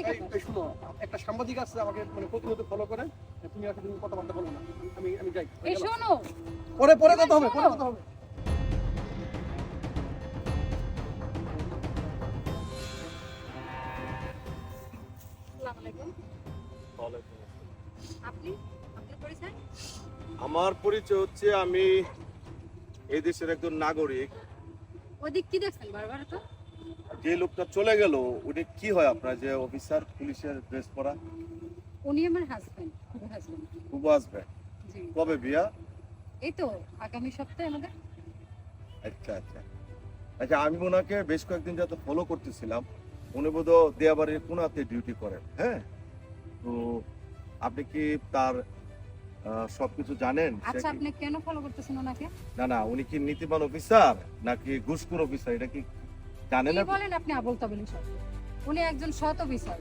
এই শুনো, একটা সাংবাদিক আছে আমাকে মানে প্রতিনিয়ত ফলো করে, তুমি আর তুমি কথাবার্তা বলো না, আমি যাই। এই শোনো, পরে কথা হবে, পরে কথা হবে। আসসালামু আলাইকুম। আপনি আপনার পরিচয়? আমার পরিচয় হচ্ছে আমি এই দেশের একজন নাগরিক। ওদিক কি দেখছেন বারবার তো? যে লোকটা চলে গেল উনি কি হয় আপনার, যে অফিসার পুলিশের ড্রেস পরা? উনি আমার হাজবেন্ড, হাজবেন্ড। খুব আসবে। জি। কবে বিয়া? এই তো আগামী সপ্তাহে আমাদের। আচ্ছা আচ্ছা আচ্ছা, আমি ওনাকে বেশ কয়েকদিন যাতে ফলো করতেছিলাম। উনি বোধহয় দেয়াবাড়ির কোনাতে ডিউটি করেন। হ্যাঁ, তো আপনি কি তার সবকিছু জানেন? সে আচ্ছা, কি- আপনি কেন ফলো করতেছেন ওনাকে? না না, উনি কি নীতিবান অফিসার নাকি ঘুষখোর অফিসার, এটা কি জানেন কি আপনি? বলেন আপনি আবোল তাবোল সব? উনি একজন সৎ অফিসার।